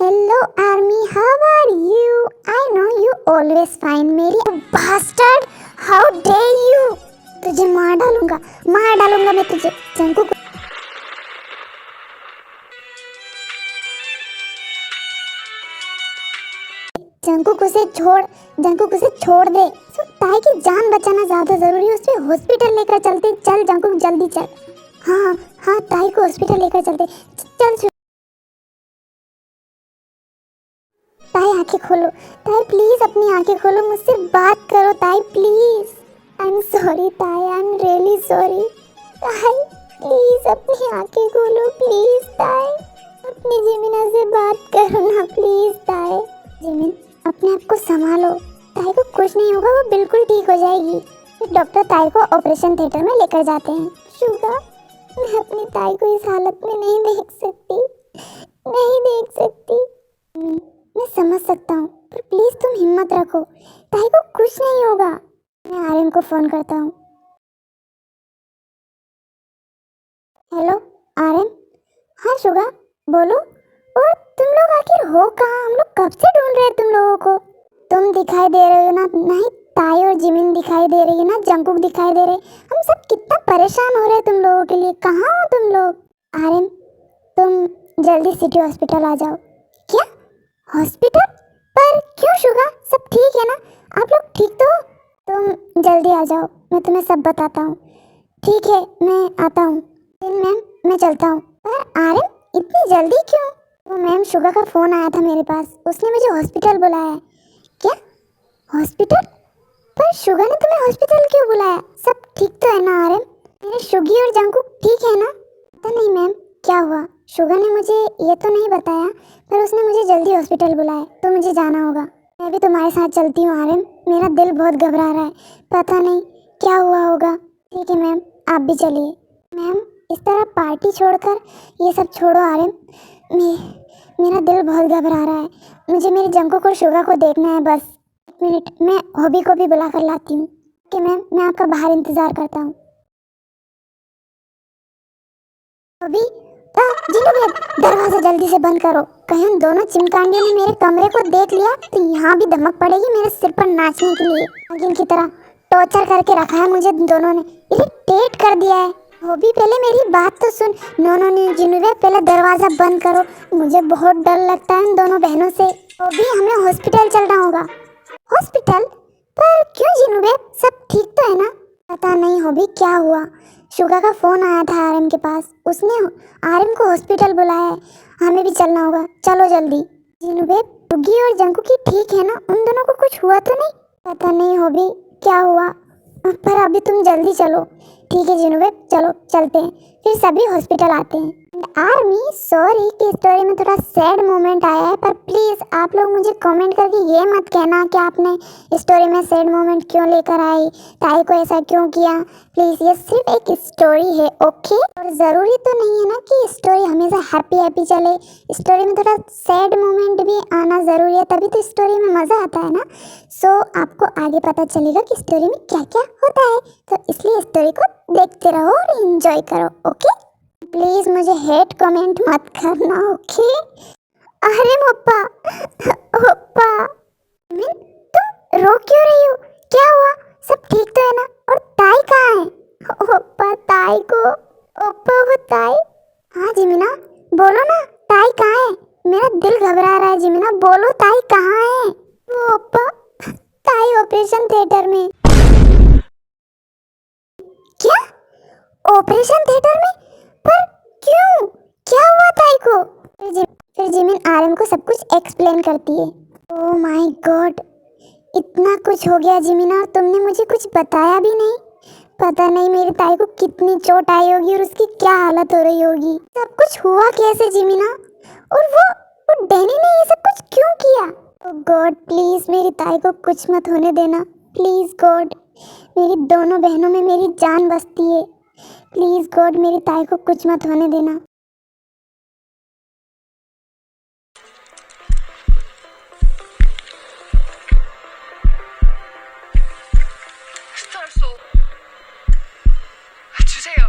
Hello Army, how are you? I know you always find मेरी bastard. How dare you? तुझे मार डालूंगा मैं तुझे। जंकुक उसे छोड़ दे। ताई की जान बचाना ज्यादा जरूरी है, उसे हॉस्पिटल लेकर चलते। चल जंकुक जल्दी चल। हाँ ताई को हॉस्पिटल लेकर चलते। चल ताई आंखें खोलो। ताई प्लीज अपनी आंखें खोलो, मुझसे बात करो ताई प्लीज। आई एम सॉरी ताई, आई एम रियली सॉरी। ताई प्लीज अपनी आंखें खोलो प्लीज ताई। अपनी जिमिना से बात करो ना प्लीज ताई। जिमिन अपने आप को संभालो, ताई को कुछ नहीं होगा, वो बिल्कुल ठीक हो जाएगी। फिर डॉक्टर ताई को ऑपरेशन थिएटर में लेकर जाते हैं। शुगा, मैं अपनी ताई को इस हालत में नहीं देख सकती। मैं समझ सकता हूँ, पर प्लीज तुम हिम्मत रखो, ताई को कुछ नहीं होगा। मैं आर्यन को फोन करता हूँ। हेलो आर्यन। हाँ शुगा बोलो। और तुम लोग आखिर हो कहाँ? हम लोग कब से ढूंढ रहे हैं तुम लोगों को। तुम दिखाई दे रहे हो ना? नहीं, ताई और जिमिन दिखाई दे रही है ना, जंकुक दिखाई दे रहे। हम सब कितना परेशान हो रहे हैं तुम लोगों के लिए। कहाँ हो तुम लोग? आर्यन तुम जल्दी सिटी हॉस्पिटल आ जाओ। क्या हॉस्पिटल? पर क्यों शुगा, सब ठीक है ना? आप लोग ठीक तो हो? तुम जल्दी आ जाओ, मैं तुम्हें सब बताता हूँ। ठीक है मैं आता हूँ। मैम मैं चलता हूँ। पर आर्यन इतनी जल्दी क्यों? वो मैम शुगा का फ़ोन आया था मेरे पास, उसने मुझे हॉस्पिटल बुलाया है। क्या हॉस्पिटल? पर शुगा ने तुम्हें हॉस्पिटल क्यों बुलाया? सब ठीक तो है ना आर्यन? मेरे शुगी और जंकुक ठीक है ना? पता नहीं मैम क्या हुआ, शुगा ने मुझे ये तो नहीं बताया, पर उसने मुझे जल्दी हॉस्पिटल बुलाया, तो मुझे जाना होगा। मैं भी तुम्हारे साथ चलती हूँ आर्यन, मेरा दिल बहुत घबरा रहा है, पता नहीं क्या हुआ होगा। ठीक है मैम, आप भी चलिए। मैम इस तरह पार्टी छोड़कर ये सब छोड़ो आर्यन, मेरा दिल बहुत घबरा रहा है। मुझे मेरे जंकुक और शुगा को देखना है बस। एक मिनट, मैं हॉबी को भी बुला कर लाती हूँ। कि मैम मैं आपका बाहर इंतज़ार करता हूँ। हॉबी जिन्होंने दरवाजा जल्दी से बंद करो, कहीं उन दोनों चिमकांडियों ने मेरे कमरे को देख लिया तो यहाँ भी धमक पड़ेगी मेरे सिर पर नाचने के लिए। नागिन की तरह टॉर्चर करके रखा है मुझे दोनों ने, इरिटेट कर दिया है। हॉबी पहले मेरी बात तो सुन। नो जिनुबे पहले दरवाजा बंद करो, मुझे बहुत डर लगता है इन दोनों बहनों से। हॉबी हमें हॉस्पिटल चलना होगा। हॉस्पिटल? पर क्यों जिनुबे, सब ठीक तो है ना? पता नहीं हॉबी क्या हुआ, शुगा का फोन आया था आर्यन के पास, उसने आर्यन को हॉस्पिटल बुलाया है, हमें भी चलना होगा, चलो जल्दी। जिनुबे टुगी और जंकुकी ठीक है ना? उन दोनों को कुछ हुआ तो नहीं? पता नहीं हॉबी क्या हुआ, पर अभी तुम जल्दी चलो। ठीक है जिनुबे चलो चलते हैं। फिर सभी हॉस्पिटल आते हैं। आर्मी सॉरी कि स्टोरी में थोड़ा सैड मोमेंट आया है, पर प्लीज़ आप लोग मुझे कमेंट करके ये मत कहना कि आपने स्टोरी में सैड मोमेंट क्यों लेकर आई, ताई को ऐसा क्यों किया। प्लीज़ ये सिर्फ एक स्टोरी है, ओके? और ज़रूरी तो नहीं है ना कि स्टोरी हमेशा हैप्पी चले, स्टोरी में थोड़ा सैड मोमेंट भी आना ज़रूरी है, तभी तो स्टोरी में मज़ा आता है ना। सो आपको आगे पता चलेगा कि स्टोरी में क्या क्या होता है, तो इसलिए स्टोरी को देखते रहो और एंजॉय करो, ओके? प्लीज मुझे हेट कमेंट मत करना, ओके? अरे ओप्पा तुम रो क्यों रही हो? क्या हुआ? सब ठीक तो है ना? और ताई कहाँ है? ओप्पा ताई को, ओप्पा वो ताई। हाँ जिमिना बोलो ना, ताई कहाँ है? मेरा दिल घबरा रहा है जिमिना, बोलो ताई कहाँ है? वो ओप्पा ताई ऑपरेशन थिएटर में। क्या ऑपरेशन थिएटर में? पर क्यों, क्या हुआ ताई को? फिर जिमिन आर्यन को सब कुछ एक्सप्लेन करती है। ओह माय गॉड, इतना कुछ हो गया जिमिना, और तुमने मुझे कुछ बताया भी नहीं। पता नहीं मेरी ताई को कितनी चोट आई होगी और उसकी क्या हालत हो रही होगी। सब कुछ हुआ कैसे जिमिना? और वो डैनी ने ये सब कुछ क्यों किया? ओह गॉड प्लीज मेरी ताई को कुछ मत होने देना, प्लीज गॉड। मेरी दोनों बहनों में मेरी जान बसती है, प्लीज गॉड मेरी ताई को कुछ मत होने देना। 스타소 주세요.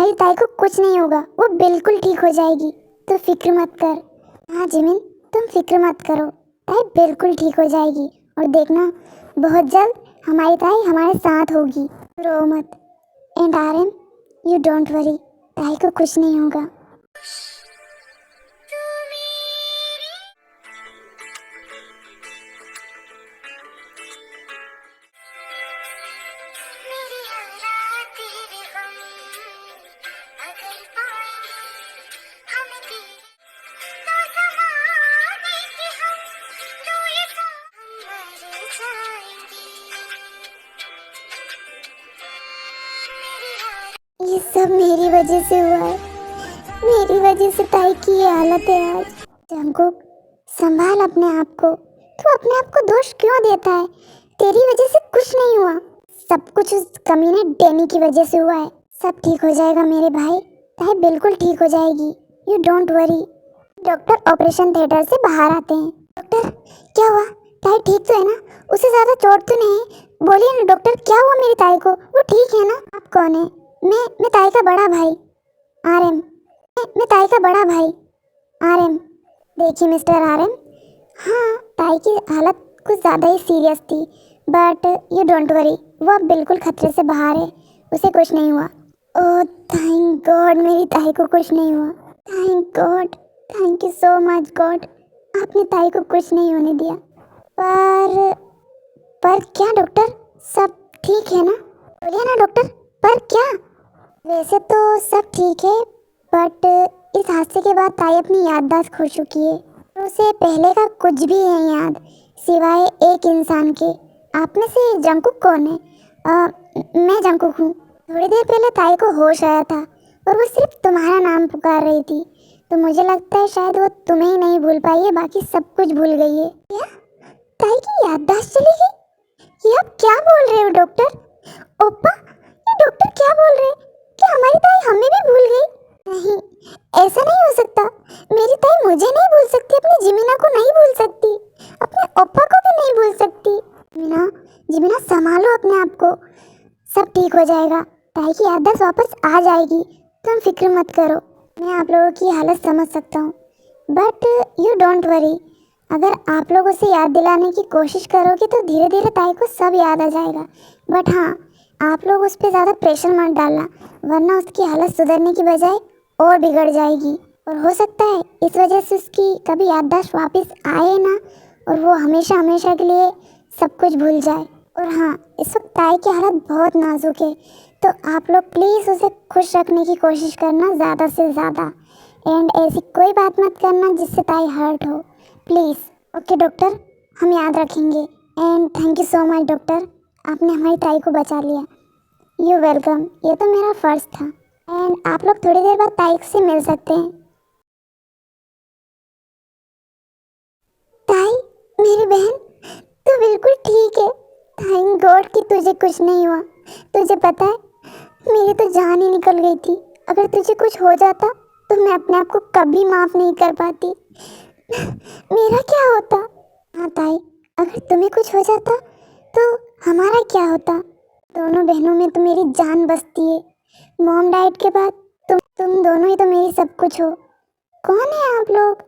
हमारी ताई को कुछ नहीं होगा, वो बिल्कुल ठीक हो जाएगी, तो फिक्र मत कर। हाँ जिमिन, तुम फिक्र मत करो, ताई बिल्कुल ठीक हो जाएगी। और देखना बहुत जल्द हमारी ताई हमारे साथ होगी, रो मत। And Aryan, you don't worry, ताई को कुछ नहीं होगा। ये सब मेरी वजह से हुआ है, मेरी वजह से ताई की ये हालत है आज। जंगकुक, संभाल अपने आप को, तू अपने आप को दोष क्यों देता है? तेरी वजह से कुछ नहीं हुआ, सब कुछ उस कमीने डैनी की वजह से हुआ है। सब ठीक हो जाएगा मेरे भाई, ताई बिल्कुल ठीक हो जाएगी, you don't worry. Doctor operation theatre से बाहर आते हैं। डॉक्टर, क्या हुआ? ताई ठीक तो है ना? उसे ज्यादा चोट तो नहीं? बोलिए ना डॉक्टर, क्या हुआ मेरी ताई को? वो ठीक है ना? आप कौन है? मैं ताई का बड़ा भाई आर्यन। मैं ताई का बड़ा भाई आर्यन। देखिए मिस्टर आर्यन, हाँ ताई की हालत कुछ ज़्यादा ही सीरियस थी, बट यू डोंट वरी, वो अब बिल्कुल खतरे से बाहर है, उसे कुछ नहीं हुआ। ओह थैंक गॉड, मेरी ताई को कुछ नहीं हुआ। Thank God, thank you so much God, आपने ताई को कुछ नहीं होने दिया। पर क्या डॉक्टर, सब ठीक है ना? बोलिए ना डॉक्टर, पर क्या? वैसे तो सब ठीक है, बट इस हादसे के बाद ताई अपनी याददाश्त खो चुकी है, और उसे पहले का कुछ भी नहीं याद, सिवाय एक इंसान के। आप में से जंगकुक कौन है? मैं जंगकुक हूँ। थोड़ी देर पहले ताई को होश आया था और वो सिर्फ तुम्हारा नाम पुकार रही थी, तो मुझे लगता है शायद वो तुम्हें ही नहीं भूल पाई है, बाकी सब कुछ भूल गई है। क्या? ताई की याददाश्त चली गई? ये आप क्या बोल रहे हो डॉक्टर? ओप्पा, ये डॉक्टर क्या बोल रहे हैं? क्या हमारी ताई हमें भी भूल गई? नहीं, ऐसा नहीं हो सकता। मेरी ताई मुझे नहीं भूल सकती, अपनी जिमिना को नहीं भूल सकती, अपने ओप्पा को भी नहीं भूल सकती। जिमिना, जिमिना संभालो अपने आप को, सब ठीक हो जाएगा, ताई की याददाश्त वापस आ जाएगी, तुम फिक्र मत करो। मैं आप लोगों की हालत समझ सकता हूँ, बट यू डोंट वरी, अगर आप लोग उसे याद दिलाने की कोशिश करोगे तो धीरे धीरे ताई को सब याद आ जाएगा। बट हाँ, आप लोग उस पर ज़्यादा प्रेशर मत डालना, वरना उसकी हालत सुधरने की बजाय और बिगड़ जाएगी, और हो सकता है इस वजह से उसकी कभी याददाश्त वापस आए ना, और वो हमेशा हमेशा के लिए सब कुछ भूल जाए। और हाँ, इस वक्त ताई की हालत बहुत नाजुक है, तो आप लोग प्लीज़ उसे खुश रखने की कोशिश करना ज़्यादा से ज़्यादा, एंड ऐसी कोई बात मत करना जिससे ताई हर्ट हो, प्लीज़। ओके डॉक्टर, हम याद रखेंगे, and thank you so much doctor, आपने हमारी ताई को बचा लिया। यू वेलकम, ये तो मेरा फ़र्ज था। एंड आप लोग थोड़ी देर बाद ताई से मिल सकते हैं। ताई, मेरी बहन, तू बिल्कुल ठीक है, थैंक गॉड कि तुझे कुछ नहीं हुआ। तुझे पता है, मेरी तो जान ही निकल गई थी, अगर तुझे कुछ हो जाता तो मैं अपने आप को कभी माफ़ नहीं कर पाती। मेरा क्या होता? हाँ ताई, अगर तुम्हें कुछ हो जाता तो हमारा क्या होता? दोनों बहनों में तो मेरी जान बसती है, मॉम डैड के बाद तुम दोनों ही तो मेरी सब कुछ हो। कौन है आप लोग?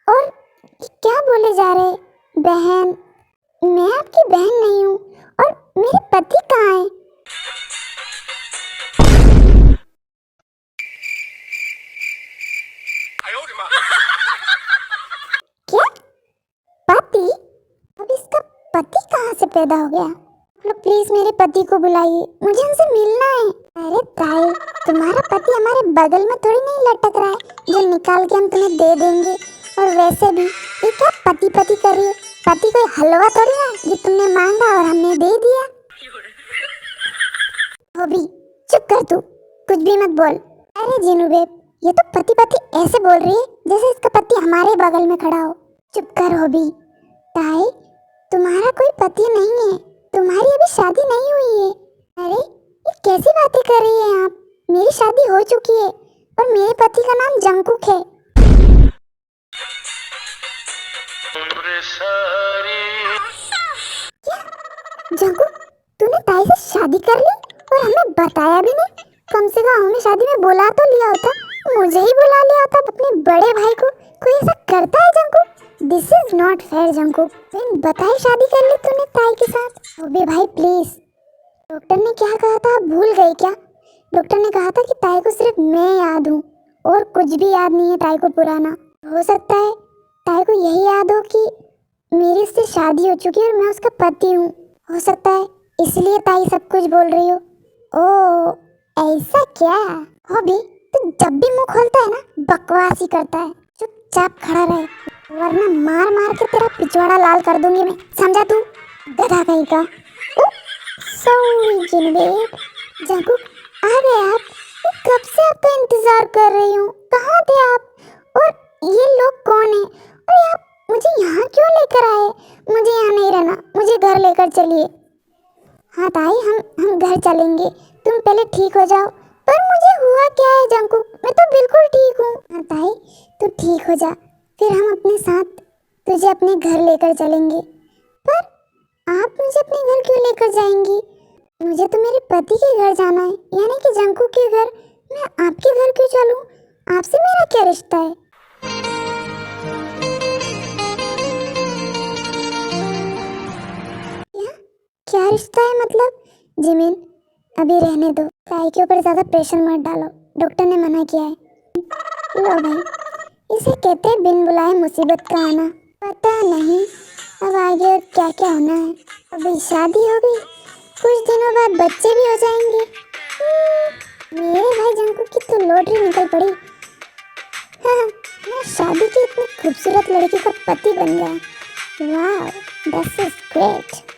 और क्या बोले जा रहे? बहन? मैं आपकी बहन नहीं हूँ, और मेरे पति कहाँ हैं? क्या? पति? अब इसका पति कहाँ से पैदा हो गया? आप लोग प्लीज मेरे पति को बुलाइए, मुझे उनसे मिलना है। अरे ताई, तुम्हारा पति हमारे बगल में थोड़ी नहीं लटक रहा है जो निकाल के हम तुम्हें दे देंगे। और वैसे भी ये क्या पति पति कर रही हो? पति कोई हलवा थोड़ी है जो तुमने मांगा और हमने दे दिया। होबी, चुप कर तू, कुछ भी मत बोल। अरे जीनू बेब, ये तो पति पति ऐसे बोल रही है जैसे इसका पति हमारे बगल में खड़ा हो। चुप कर होबी। ताई, तुम्हारा कोई पति नहीं है, तुम्हारी अभी शादी नहीं हुई है। अरे ये कैसी बातें कर रही हैं आप? मेरी शादी हो चुकी है और मेरे पति का नाम जंगकुक है। जंकुक, तूने ताई से शादी कर ली और हमें बताया भी नहीं। कम से कम हमें शादी में बुला तो लिया होता, मुझे ही बुला लिया होता अपने बड़े भाई को। कोई ऐसा करता है Jungkook? This is not fair Jungkook. बिन बताए शादी कर ली तूने ताई के साथ। अबे भाई प्लीज, डॉक्टर ने क्या कहा था, आप भूल गए क्या? डॉक्टर ने कहा था कि ताई को सिर्फ मैं याद हूँ और कुछ भी याद नहीं है ताई को पुराना। हो सकता है ताई को यही याद हो कि मेरी उससे शादी हो चुकी है और मैं उसका पति हूँ। हो सकता है इसलिए ताई सब कुछ बोल रही हो। ओ ऐसा क्या? अभी तो जब भी मुंह खोलता है ना बकवास ही करता है। चुपचाप खड़ा रहे वरना मार मार के तेरा पिछवाड़ा लाल कर दूंगी मैं, समझा तू? गधा कहीं का। सॉरी जिनबेब। जंकुक, आ गए आप? मैं कब से आपका इंतजार कर रही हूँ। कहाँ थे आप? और ये लोग कौन हैं? और आप मुझे यहाँ क्यों लेकर आए? मुझे यहाँ नहीं रहना, मुझे घर लेकर चलिए। हाँ ताई, हम घर चलेंगे, तुम पहले ठीक हो जाओ। पर मुझे हुआ क्या है जंकुक? मैं तो बिल्कुल ठीक हूँ। हाँ ताई, तू ठीक हो जा, फिर हम अपने साथ तुझे अपने घर लेकर चलेंगे। पर आप मुझे अपने घर क्यों लेकर जाएंगी? मुझे तो मेरे पति के घर जाना है, यानी कि जंकुक के घर। मैं आपके घर क्यों चलूं? आपसे मेरा क्या रिश्ता है? क्या रिश्ता है मतलब? जिमिन, अभी रहने दो, ताई के ऊपर ज्यादा प्रेशर मत डालो, डॉक्टर ने मना किया है। लो भाई, इसे कहते हैं बिन बुलाए मुसीबत का आना। पता नहीं अब आगे और क्या क्या होना है। अभी शादी हो गई, कुछ दिनों बाद बच्चे भी हो जाएंगे। मेरे भाई जंकुक की तो लॉटरी निकल पड़ी। हाँ, मैं शादी की इतनी खूबसूरत लड़की का पति बन गया। वाह, दिस इज ग्रेट।